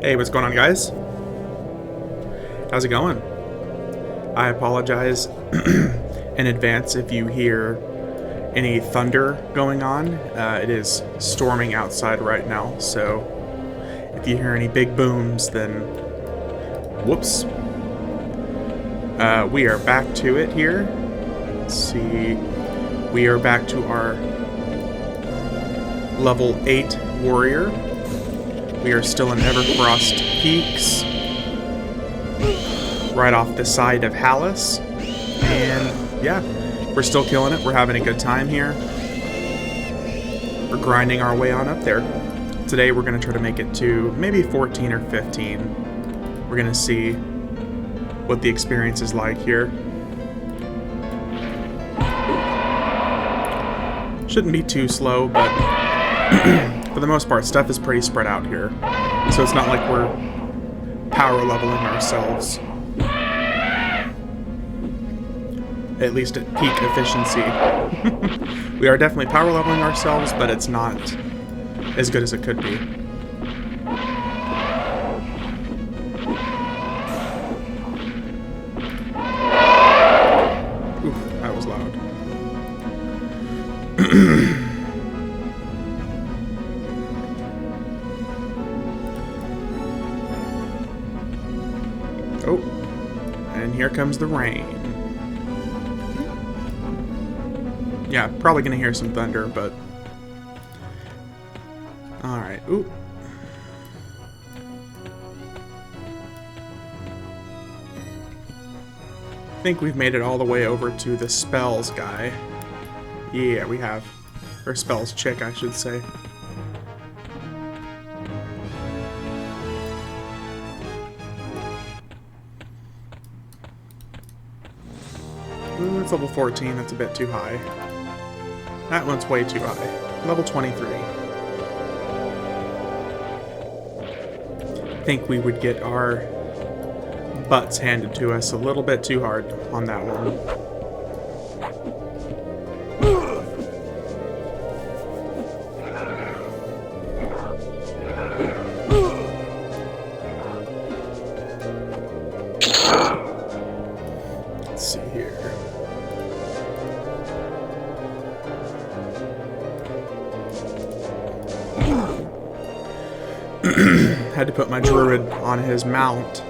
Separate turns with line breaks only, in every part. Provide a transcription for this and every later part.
Hey, what's going on, guys? How's it going? I apologize in advance if you hear any thunder going on. It is storming outside right now, so if you hear any big booms, then whoops. We are back to it here. Let's see. We are back to our level 8 warrior. We are still in EverQuest Peaks, right off the side of Halas, and yeah, we're still killing it. We're having a good time here. We're grinding our way on up there. Today we're going to try to make it to maybe 14 or 15. We're going to see what the experience is like here. Shouldn't be too slow, but for the most part, stuff is pretty spread out here. So it's not like we're power leveling ourselves. At least at peak efficiency. We are definitely power leveling ourselves, but it's not as good as it could be. Oof, that was loud. Oh, and here comes the rain. Yeah, probably gonna hear some thunder, but... Alright, ooh. I think we've made it all the way over to the spells guy. Yeah, we have. Or spells chick, I should say. Ooh, it's level 14, that's a bit too high. That one's way too high. Level 23. I think we would get our butts handed to us a little bit too hard on that one. Let's see here. Had to put my druid on his mount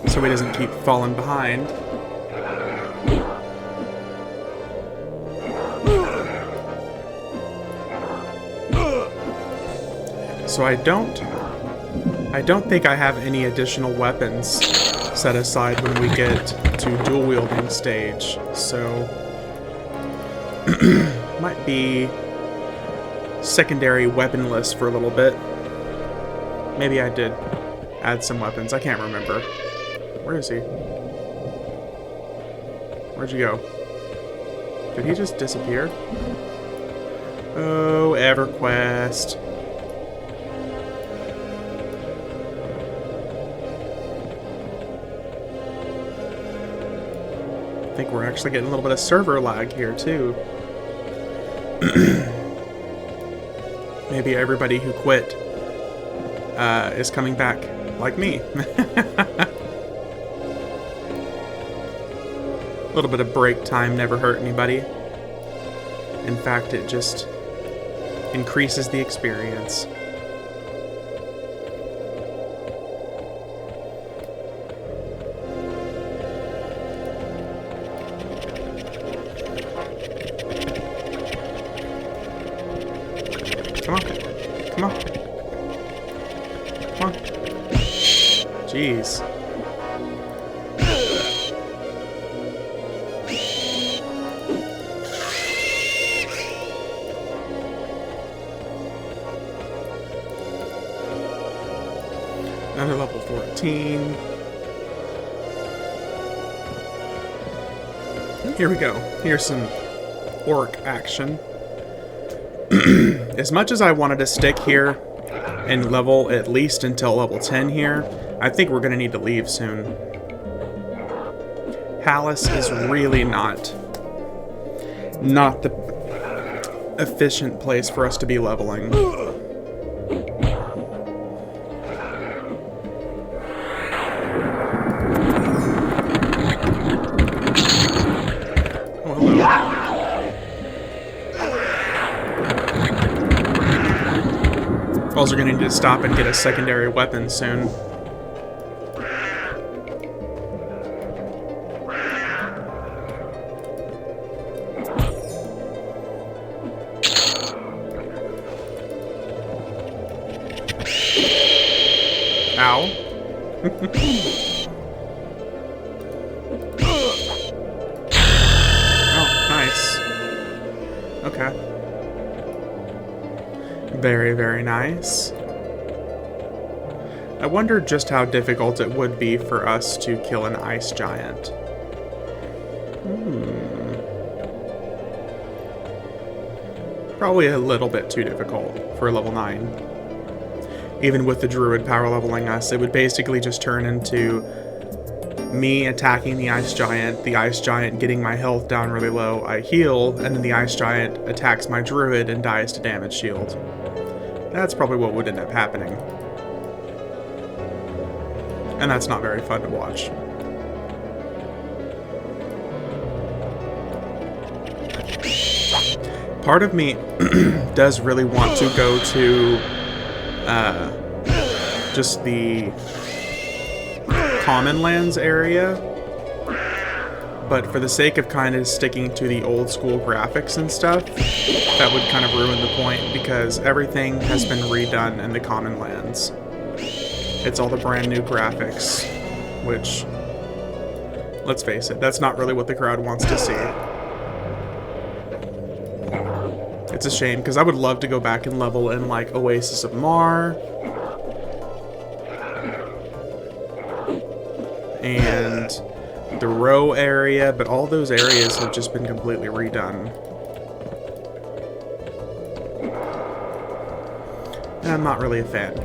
so he doesn't keep falling behind. So I don't think I have any additional weapons set aside when we get to dual wielding stage. So might be secondary weaponless for a little bit. Maybe I did add some weapons. I can't remember. Where is he? Where'd you go? Did he just disappear? Oh, EverQuest. I think we're actually getting a little bit of server lag here, too. Maybe everybody who quit is coming back, like me. A little bit of break time never hurt anybody. In fact, it just increases the experience. Come on. Come on. Come on. Jeez. Another level 14. Here we go. Here's some orc action. As much as I wanted to stick here and level at least until level 10 here, I think we're going to need to leave soon. Halas is really not the efficient place for us to be leveling. are going to need to stop and get a secondary weapon soon. Ow. Oh, nice. Okay. Very, very nice. I wonder just how difficult it would be for us to kill an ice giant. Probably a little bit too difficult for level 9. Even with the druid power leveling us, it would basically just turn into me attacking the ice giant getting my health down really low, I heal, and then the ice giant attacks my druid and dies to damage shield. That's probably what would end up happening. And that's not very fun to watch. Part of me does really want to go to just the Common Lands area, but for the sake of kind of sticking to the old school graphics and stuff, that would kind of ruin the point, because everything has been redone in the Common Lands. It's all the brand new graphics, which, let's face it, that's not really what the crowd wants to see. It's a shame, because I would love to go back and level in, like, Oasis of Mar, and the Row area, but all those areas have just been completely redone. And I'm not really a fan.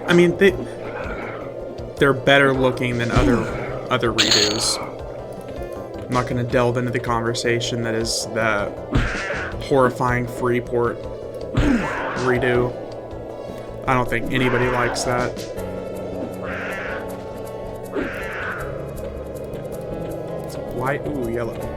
I mean, they're better looking than other redos. I'm not going to delve into the conversation that is the horrifying Freeport redo. I don't think anybody likes that. It's white, ooh, yellow.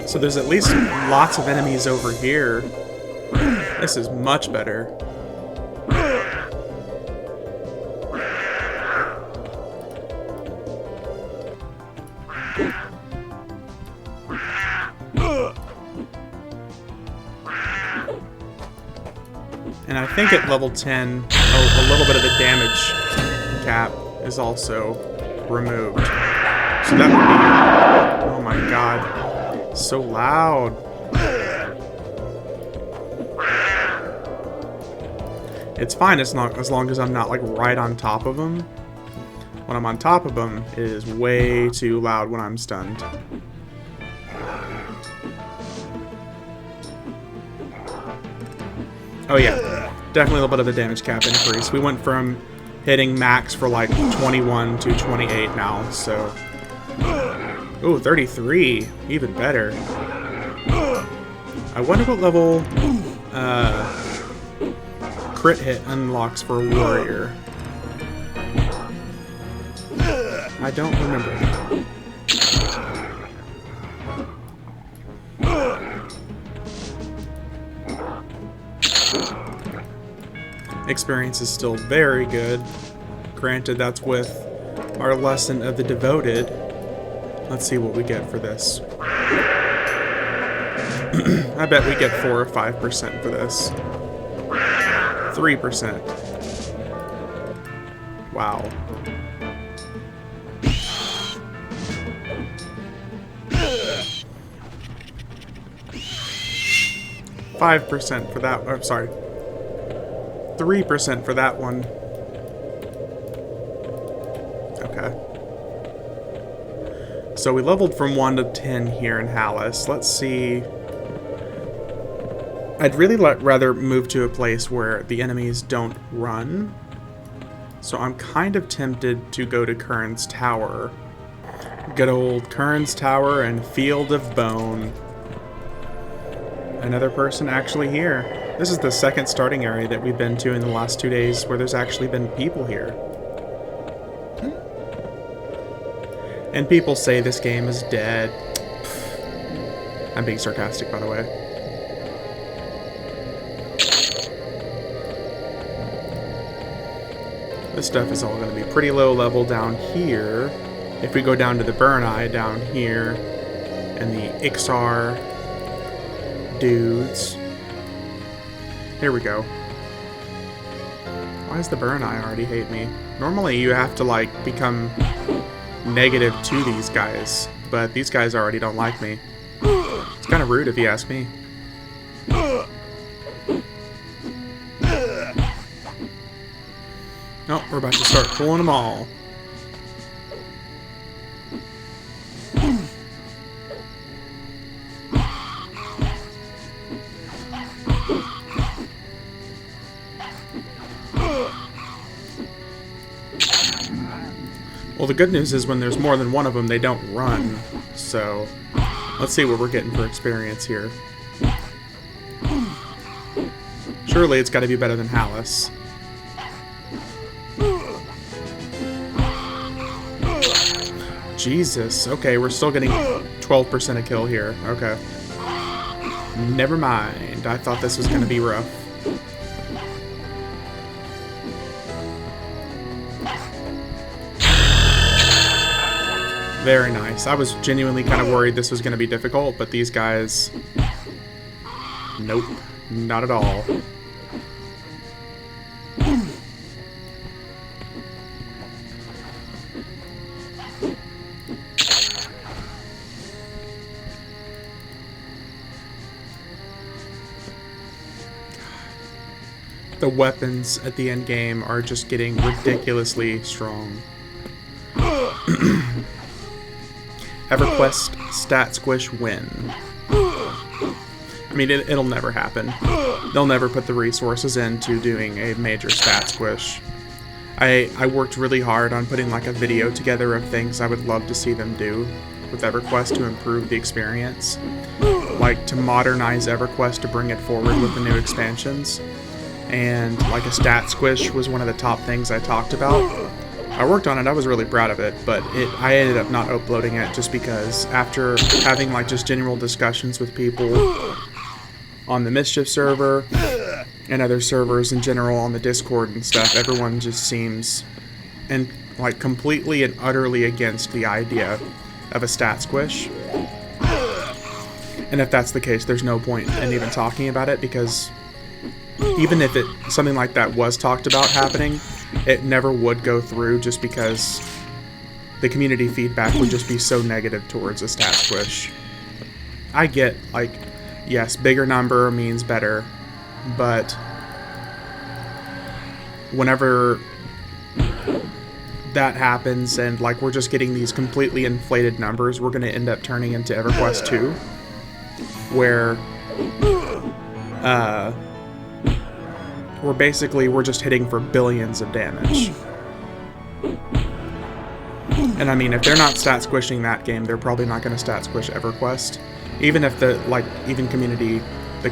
So there's at least lots of enemies over here. This is much better. And I think at level 10, a little bit of the damage cap is also removed. So that would be... Oh my god. So loud. It's fine as long as I'm not like right on top of them. When I'm on top of them, it is way too loud when I'm stunned. Oh yeah, definitely a little bit of the damage cap increase. We went from hitting max for like 21 to 28 now, so... Ooh, 33. Even better. I wonder what level crit hit unlocks for a warrior. I don't remember. Experience is still very good. Granted, that's with our Lesson of the Devoted. Let's see what we get for this. I bet we get 4 or 5% for this. 3%. Wow. $5% for that. I'm sorry. 3% for that one. Okay. So we leveled from 1 to 10 here in Halas. Let's see. I'd really rather move to a place where the enemies don't run. So I'm kind of tempted to go to Kurns Tower. Good old Kurns Tower and Field of Bone. Another person actually here. This is the second starting area that we've been to in the last 2 days where there's actually been people here. And people say this game is dead. I'm being sarcastic, by the way. This stuff is all going to be pretty low level down here. If we go down to the Burn Eye down here, and the Ixar dudes. Here we go. Why does the Burn Eye already hate me? Normally you have to, like, become negative to these guys, but these guys already don't like me. It's kind of rude if you ask me. Oh, we're about to start pulling them all. Well, the good news is when there's more than one of them, they don't run. So, let's see what we're getting for experience here. Surely it's got to be better than Halas. Jesus. Okay, we're still getting 12% a kill here. Okay. Never mind. I thought this was going to be rough. Very nice. I was genuinely kind of worried this was going to be difficult, but these guys... Nope. Not at all. The weapons at the end game are just getting ridiculously strong. EverQuest stat squish win. I mean, it'll never happen. They'll never put the resources into doing a major stat squish. I worked really hard on putting like a video together of things I would love to see them do with EverQuest to improve the experience. Like to modernize EverQuest to bring it forward with the new expansions. And like a stat squish was one of the top things I talked about. I worked on it, I was really proud of it, but I ended up not uploading it just because after having like just general discussions with people on the Mischief server and other servers in general on the Discord and stuff, everyone just seems and like completely and utterly against the idea of a stat squish. And if that's the case, there's no point in even talking about it, because even if something like that was talked about happening, it never would go through just because the community feedback would just be so negative towards a stat squish. I get, like, yes, bigger number means better, but whenever that happens and, like, we're just getting these completely inflated numbers, we're going to end up turning into EverQuest 2, where, we're just hitting for billions of damage. And I mean, if they're not stat squishing that game, they're probably not going to stat squish EverQuest. Even if the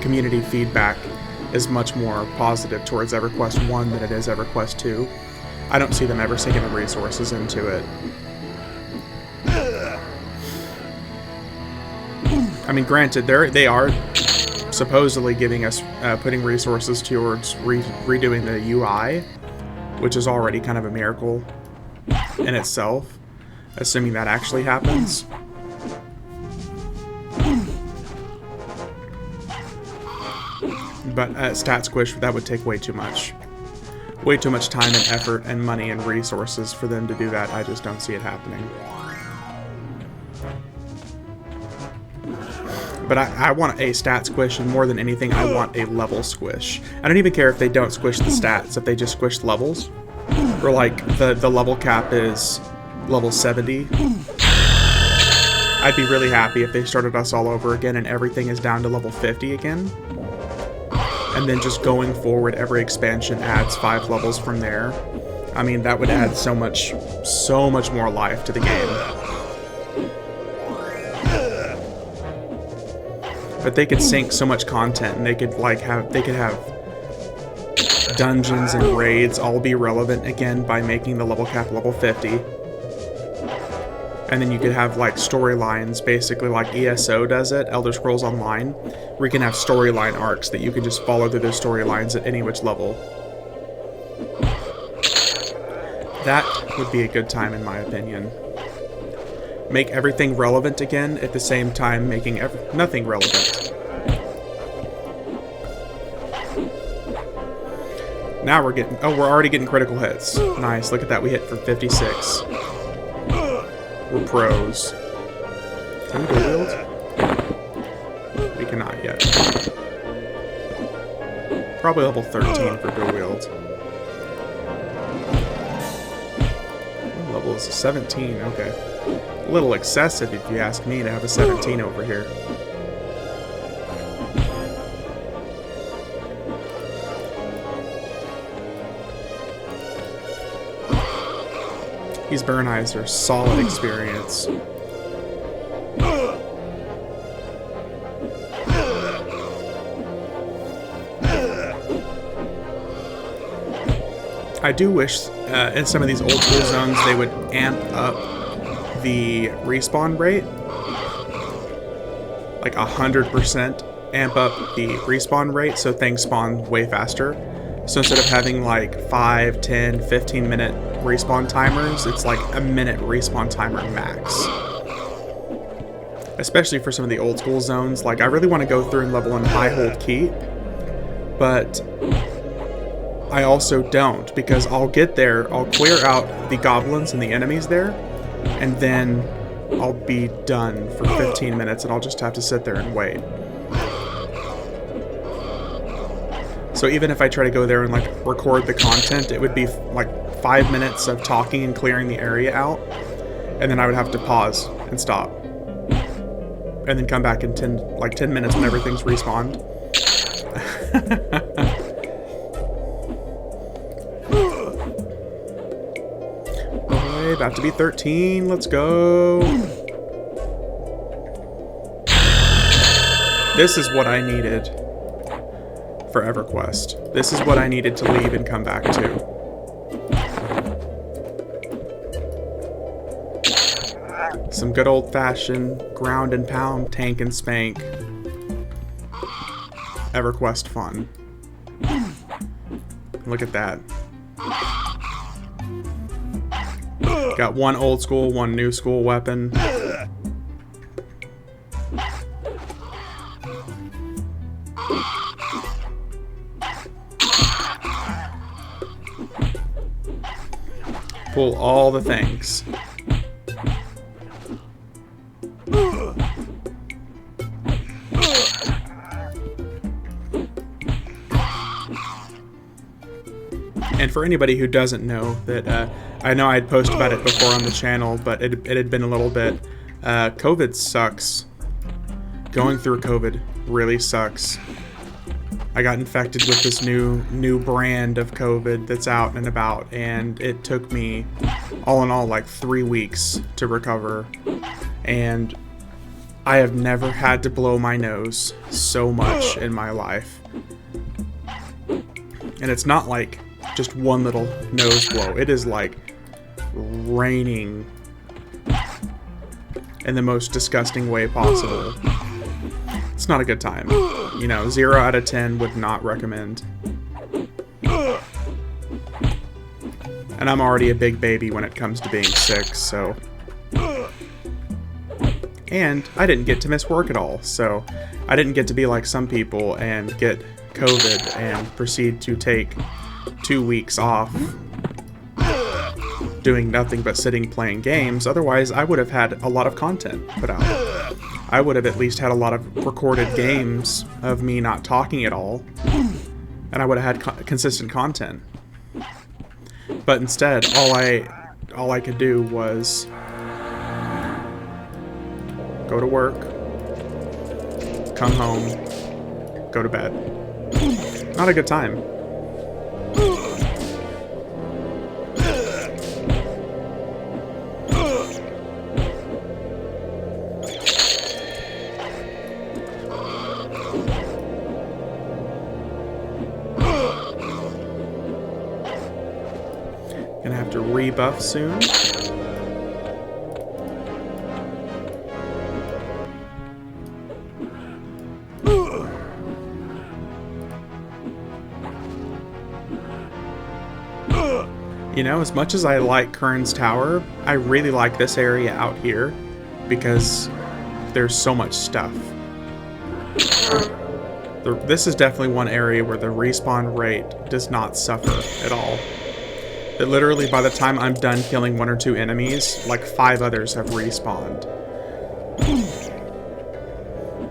community feedback is much more positive towards EverQuest 1 than it is EverQuest 2. I don't see them ever sinking the resources into it. I mean, granted, they are supposedly giving us, putting resources towards redoing the UI, which is already kind of a miracle in itself, assuming that actually happens. But stat squish, that would take way too much. Way too much time and effort and money and resources for them to do that. I just don't see it happening. But I want a stat squish, and more than anything, I want a level squish. I don't even care if they don't squish the stats, if they just squish levels. Or like, the level cap is level 70. I'd be really happy if they started us all over again and everything is down to level 50 again. And then just going forward, every expansion adds 5 levels from there. I mean, that would add so much more life to the game. But they could sync so much content, and they could have dungeons and raids all be relevant again by making the level cap level 50. And then you could have like storylines, basically like ESO does it, Elder Scrolls Online, where you can have storyline arcs that you can just follow through those storylines at any which level. That would be a good time in my opinion. Make everything relevant again at the same time making nothing relevant. Now we're getting, we're already getting critical hits. Nice, look at that, we hit for 56. We're pros. Can we dual wield? We cannot yet. Probably level 13 for dual wield. What level is 17? Okay. A little excessive if you ask me to have a 17 over here. These burn eyes are solid experience. I do wish in some of these old school zones they would amp up the respawn rate. Like 100% amp up the respawn rate so things spawn way faster. So instead of having like 5, 10, 15 minute respawn timers, it's like a minute respawn timer max. Especially for some of the old school zones. Like I really want to go through and level in High Hold Keep, but I also don't, because I'll get there, I'll clear out the goblins and the enemies there, and then I'll be done for 15 minutes and I'll just have to sit there and wait. So even if I try to go there and like record the content, it would be like 5 minutes of talking and clearing the area out, and then I would have to pause and stop, and then come back in 10 minutes when everything's respawned. Okay, about to be 13. Let's go. This is what I needed for EverQuest. This is what I needed to leave and come back to. Some good old-fashioned ground and pound, tank and spank EverQuest fun. Look at that. Got one old school, one new school weapon. Pull all the things. And for anybody who doesn't know, that I know I'd posted about it before on the channel, but it had been a little bit. COVID sucks. Going through COVID really sucks. I got infected with this new brand of COVID that's out and about, and it took me, all in all, like 3 weeks to recover. And I have never had to blow my nose so much in my life. And it's not like just one little nose blow. It is like raining in the most disgusting way possible. It's not a good time. You know, 0 out of 10 would not recommend. And I'm already a big baby when it comes to being sick, so. And I didn't get to miss work at all, so I didn't get to be like some people and get COVID and proceed to take 2 weeks off doing nothing but sitting playing games. Otherwise, I would have had a lot of content put out. I would have at least had a lot of recorded games of me not talking at all, and I would have had consistent content. But instead, all I could do was go to work, come home, go to bed. Not a good time. Gonna have to rebuff soon. You know, as much as I like Kurns Tower, I really like this area out here because there's so much stuff. This is definitely one area where the respawn rate does not suffer at all. That literally by the time I'm done killing 1 or 2 enemies, like 5 others have respawned.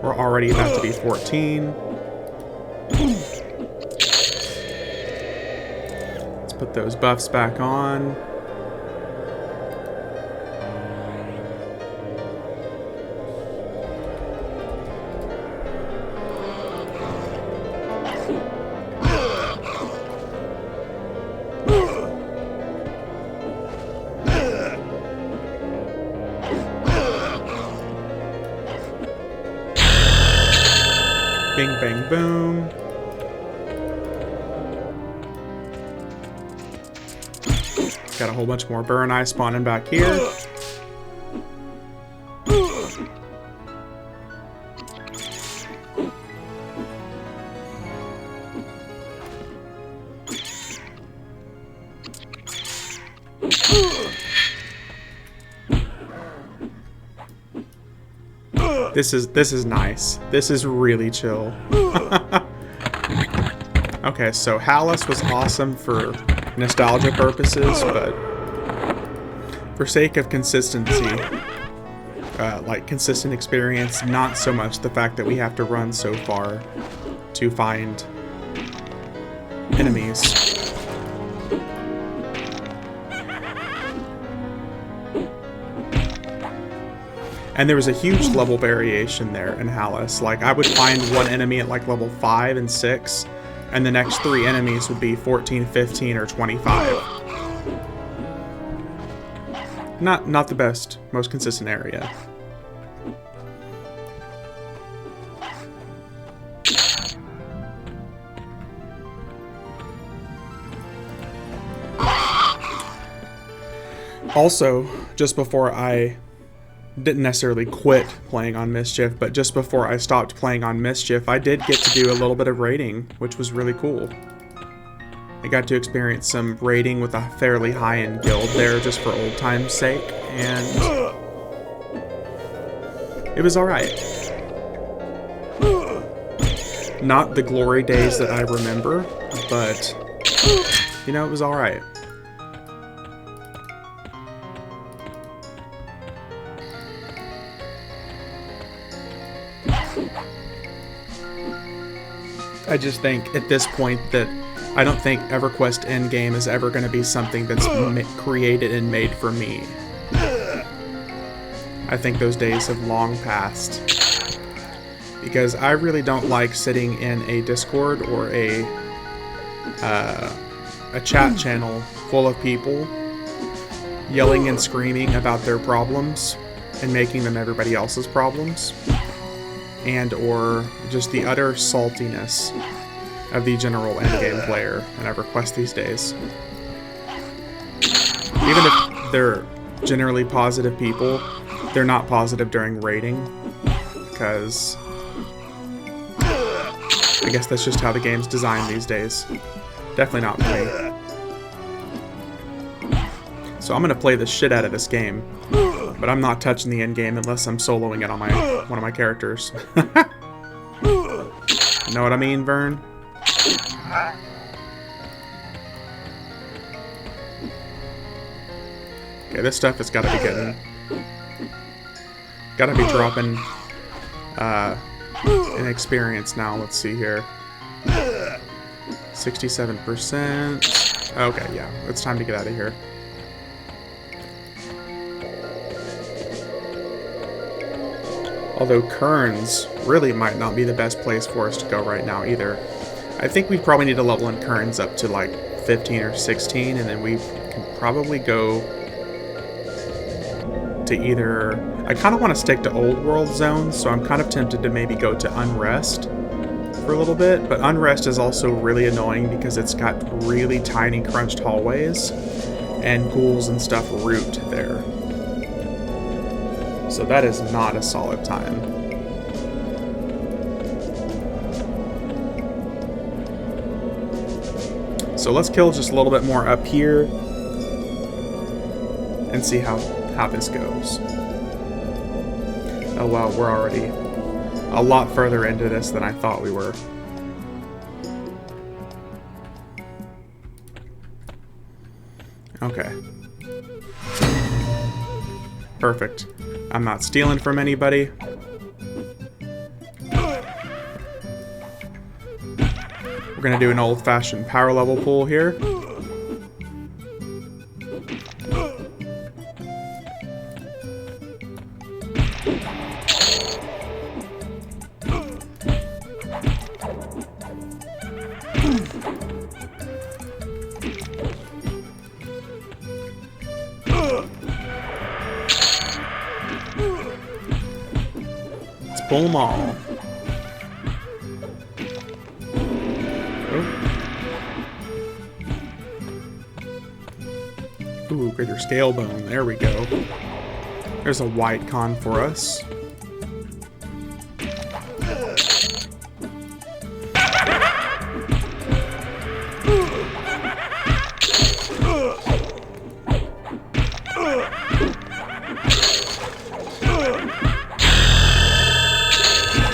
We're already about to be 14. Put those buffs back on. Bing, bang, boom. Got a whole bunch more burn eye spawning back here. This is nice. This is really chill. Okay, so Halas was awesome for nostalgia purposes, but for sake of consistency, like consistent experience, not so much the fact that we have to run so far to find enemies. And there was a huge level variation there in Halas. Like, I would find one enemy at like level 5 and 6, and the next 3 enemies would be 14, 15, or 25. Not the best, most consistent area. Also, just before I didn't necessarily quit playing on Mischief, but just before I stopped playing on Mischief, I did get to do a little bit of raiding, which was really cool. I got to experience some raiding with a fairly high-end guild there just for old time's sake, and it was alright. Not the glory days that I remember, but, you know, it was alright. I just think at this point that I don't think EverQuest endgame is ever going to be something that's created and made for me. I think those days have long passed. Because I really don't like sitting in a Discord or a chat channel full of people yelling and screaming about their problems and making them everybody else's problems. And or just the utter saltiness of the general endgame player in EverQuest these days. Even if they're generally positive people, they're not positive during raiding, because I guess that's just how the game's designed these days. Definitely not for me. So I'm gonna play the shit out of this game. But I'm not touching the end game unless I'm soloing it on one of my characters. Know what I mean, Vern? Okay, this stuff has got to be getting... Got to be dropping in experience now. Let's see here. 67%. Okay, yeah. It's time to get out of here. Although Kurns really might not be the best place for us to go right now either. I think we probably need to level in Kurns up to like 15 or 16, and then we can probably go to either... I kind of want to stick to old world zones, so I'm kind of tempted to maybe go to Unrest for a little bit, but Unrest is also really annoying because it's got really tiny crunched hallways, and ghouls and stuff root there. So that is not a solid time. So let's kill just a little bit more up here and see how this goes. Oh wow, we're already a lot further into this than I thought we were. Okay. Perfect. I'm not stealing from anybody. We're gonna do an old-fashioned power level pull here. Pull them all. Oh. Ooh, greater scale bone. There we go. There's a white con for us.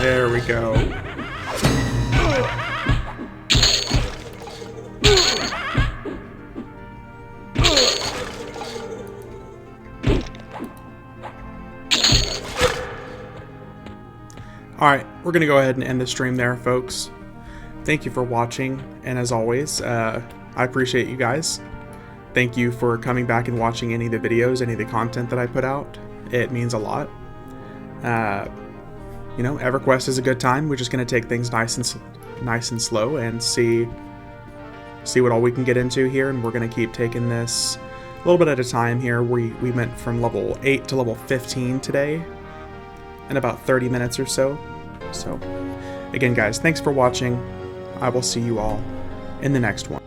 There we go. Alright, we're going to go ahead and end the stream there, folks. Thank you for watching, and as always, I appreciate you guys. Thank you for coming back and watching any of the videos, any of the content that I put out. It means a lot. You know, EverQuest is a good time. We're just going to take things nice and slow and see what all we can get into here, and we're going to keep taking this a little bit at a time here. We went from level 8 to level 15 today in about 30 minutes or so. So, again, guys, thanks for watching. I will see you all in the next one.